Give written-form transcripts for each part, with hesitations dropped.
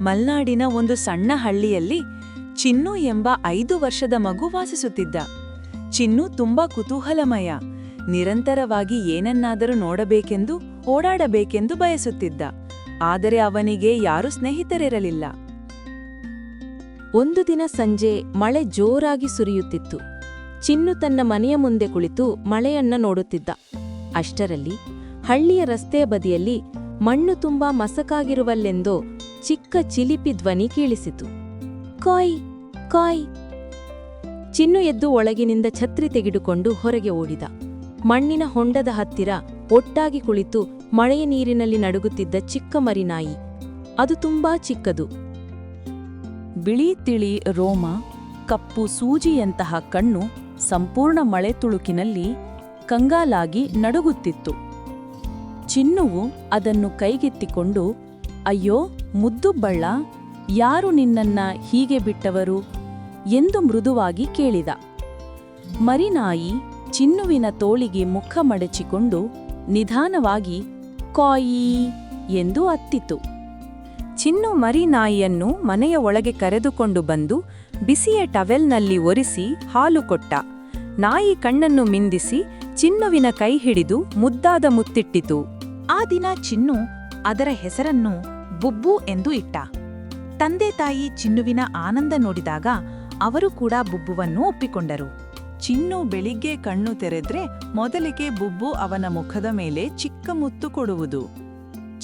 ಮಲ್ನಾಡಿನ ಒಂದು ಸಣ್ಣ ಹಳ್ಳಿಯಲ್ಲಿ ಚಿನ್ನು ಎಂಬ 5 ವರ್ಷದ ಮಗು ವಾಸಿಸುತ್ತಿದ್ದ. ಚಿನ್ನು ತುಂಬಾ ಕುತೂಹಲಮಯ, ನಿರಂತರವಾಗಿ ಏನನ್ನಾದರೂ ನೋಡಬೇಕೆಂದು ಓಡಾಡಬೇಕೆಂದು ಬಯಸುತ್ತಿದ್ದ. ಆದರೆ ಅವನಿಗೆ ಯಾರೂ ಸ್ನೇಹಿತರಿರಲಿಲ್ಲ. ಒಂದು ದಿನ ಸಂಜೆ ಮಳೆ ಜೋರಾಗಿ ಸುರಿಯುತ್ತಿತ್ತು. ಚಿನ್ನು ತನ್ನ ಮನೆಯ ಮುಂದೆ ಕುಳಿತು ಮಳೆಯನ್ನ ನೋಡುತ್ತಿದ್ದ. ಅಷ್ಟರಲ್ಲಿ ಹಳ್ಳಿಯ ರಸ್ತೆಯ ಬದಿಯಲ್ಲಿ ಮಣ್ಣು ತುಂಬಾ ಮಸಕಾಗಿರುವಲ್ಲೆಂದೋ ಚಿಕ್ಕ ಚಿಲಿಪಿ ಧ್ವನಿ ಕೇಳಿಸಿತು. ಕಾಯ್ ಕಾಯ್. ಚಿನ್ನು ಎದ್ದು ಒಳಗಿನಿಂದ ಛತ್ರಿ ತೆಗೆದುಕೊಂಡು ಹೊರಗೆ ಓಡಿದ. ಮಣ್ಣಿನ ಹೊಂಡದ ಹತ್ತಿರ ಒಟ್ಟಾಗಿ ಕುಳಿತು ಮಳೆಯ ನೀರಿನಲ್ಲಿ ನಡುಗುತ್ತಿದ್ದ ಚಿಕ್ಕ ಮರಿನಾಯಿ. ಅದು ತುಂಬಾ ಚಿಕ್ಕದು. ಬಿಳಿ ತಿಳಿ ರೋಮ, ಕಪ್ಪು ಸೂಜಿಯಂತಹ ಕಣ್ಣು ಸಂಪೂರ್ಣ ಮಳೆ ತುಳುಕಿನಲ್ಲಿ ಕಂಗಾಲಾಗಿ ನಡುಗುತ್ತಿತ್ತು. ಚಿನ್ನುವು ಅದನ್ನು ಕೈಗೆತ್ತಿಕೊಂಡು, ಅಯ್ಯೋ ಮುದ್ದು ಬಳ್ಳ, ಯಾರು ನಿನ್ನನ್ನ ಹೀಗೆ ಬಿಟ್ಟವರು ಎಂದು ಮೃದುವಾಗಿ ಕೇಳಿದ. ಮರಿನಾಯಿ ಚಿನ್ನುವಿನ ತೋಳಿಗೆ ಮುಖ ಮಡಚಿಕೊಂಡು ನಿಧಾನವಾಗಿ ಕಾಯಿ ಎಂದು ಅತ್ತಿತು. ಚಿನ್ನು ಮರಿನಾಯಿಯನ್ನು ಮನೆಯ ಒಳಗೆ ಕರೆದುಕೊಂಡು ಬಂದು ಬಿಸಿಯ ಟವೆಲ್ನಲ್ಲಿ ಒರೆಸಿ ಹಾಲು ಕೊಟ್ಟ. ನಾಯಿ ಕಣ್ಣನ್ನು ಮಿಂದಿಸಿ ಚಿನ್ನುವಿನ ಕೈ ಹಿಡಿದು ಮುದ್ದಾದ ಮುತ್ತಿಟ್ಟಿತು. ಆ ದಿನ ಚಿನ್ನು ಅದರ ಹೆಸರನ್ನು ಬುಬ್ಬು ಎಂದು ಇಟ್ಟ. ತಂದೆ ತಾಯಿ ಚಿನ್ನುವಿನ ಆನಂದ ನೋಡಿದಾಗ ಅವರು ಕೂಡ ಬುಬ್ಬುವನ್ನು ಒಪ್ಪಿಕೊಂಡರು. ಚಿನ್ನು ಬೆಳಿಗ್ಗೆ ಕಣ್ಣು ತೆರೆದ್ರೆ ಮೊದಲಿಗೆ ಬುಬ್ಬು ಅವನ ಮುಖದ ಮೇಲೆ ಚಿಕ್ಕ ಮುತ್ತು ಕೊಡುವುದು.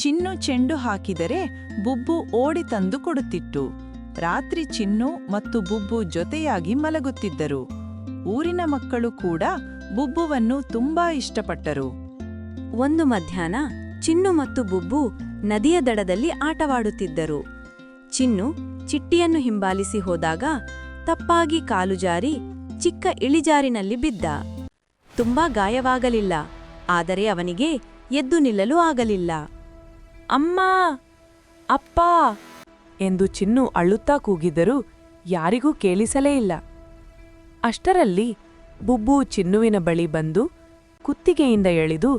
ಚಿನ್ನು ಚೆಂಡು ಹಾಕಿದರೆ ಬುಬ್ಬು ಓಡಿ ತಂದು ಕೊಡುತ್ತಿತ್ತು. ರಾತ್ರಿ ಚಿನ್ನು ಮತ್ತು ಬುಬ್ಬು ಜೊತೆಯಾಗಿ ಮಲಗುತ್ತಿದ್ದರು. ಊರಿನ ಮಕ್ಕಳು ಕೂಡ ಬುಬ್ಬುವನ್ನು ತುಂಬಾ ಇಷ್ಟಪಟ್ಟರು. ಒಂದು ಮಧ್ಯಾಹ್ನ ಚಿನ್ನು ಮತ್ತು ಬುಬ್ಬು ನದಿಯ ದಡದಲ್ಲಿ ಆಟವಾಡುತ್ತಿದ್ದರು. ಚಿನ್ನು ಚಿಟ್ಟಿಯನ್ನು ಹಿಂಬಾಲಿಸಿ ಹೋದಾಗ ತಪ್ಪಾಗಿ ಕಾಲು ಜಾರಿ ಚಿಕ್ಕ ಇಳಿಜಾರಿನಲ್ಲಿ ಬಿದ್ದ. ತುಂಬಾ ಗಾಯವಾಗಲಿಲ್ಲ, ಆದರೆ ಅವನಿಗೆ ಎದ್ದು ನಿಲ್ಲಲು ಆಗಲಿಲ್ಲ. ಅಮ್ಮಾ, ಅಪ್ಪಾ ಎಂದು ಚಿನ್ನು ಅಳುತ್ತಾ ಕೂಗಿದರೂ ಯಾರಿಗೂ ಕೇಳಿಸಲೇ ಇಲ್ಲ. ಅಷ್ಟರಲ್ಲಿ ಬುಬ್ಬು ಚಿನ್ನುವಿನ ಬಳಿ ಬಂದು ಕುತ್ತಿಗೆಯಿಂದ ಎಳೆದು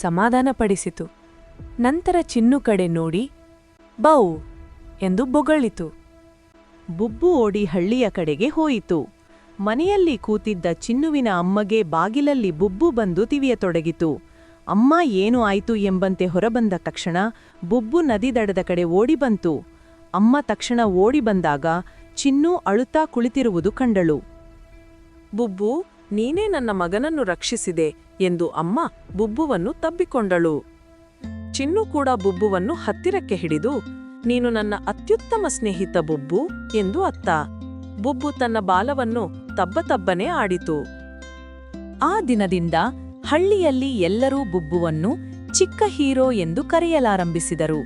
ಸಮಾಧಾನಪಡಿಸಿತು. ನಂತರ ಚಿನ್ನು ಕಡೆ ನೋಡಿ ಬೌ ಎಂದು ಬೊಗಳಿತು. ಬುಬ್ಬು ಓಡಿ ಹಳ್ಳಿಯ ಕಡೆಗೆ ಹೋಯಿತು. ಮನೆಯಲ್ಲಿ ಕೂತಿದ್ದ ಚಿನ್ನುವಿನ ಅಮ್ಮಗೆ ಬಾಗಿಲಲ್ಲಿ ಬುಬ್ಬು ಬಂದು ತಿವಿಯತೊಡಗಿತು. ಅಮ್ಮ ಏನು ಆಯಿತು ಎಂಬಂತೆ ಹೊರಬಂದ ತಕ್ಷಣ ಬುಬ್ಬು ನದಿ ದಡದ ಕಡೆ ಓಡಿ ಬಂತು. ಅಮ್ಮ ತಕ್ಷಣ ಓಡಿ ಬಂದಾಗ ಚಿನ್ನು ಅಳುತ್ತಾ ಕುಳಿತಿರುವುದು ಕಂಡಳು. ಬುಬ್ಬು, ನೀನೇ ನನ್ನ ಮಗನನ್ನು ರಕ್ಷಿಸಿದೆ ಎಂದು ಅಮ್ಮ ಬುಬ್ಬುವನ್ನು ತಬ್ಬಿಕೊಂಡಳು. ಚಿನ್ನು ಕೂಡ ಬುಬ್ಬುವನ್ನು ಹತ್ತಿರಕ್ಕೆ ಹಿಡಿದು, ನೀನು ನನ್ನ ಅತ್ಯುತ್ತಮ ಸ್ನೇಹಿತ ಬುಬ್ಬು ಎಂದು ಅತ್ತ. ಬುಬ್ಬು ತನ್ನ ಬಾಲವನ್ನು ತಬ್ಬತಬ್ಬನೆ ಆಡಿತು. ಆ ದಿನದಿಂದ ಹಳ್ಳಿಯಲ್ಲಿ ಎಲ್ಲರೂ ಬುಬ್ಬುವನ್ನು ಚಿಕ್ಕ ಹೀರೋ ಎಂದು ಕರೆಯಲಾರಂಭಿಸಿದರು.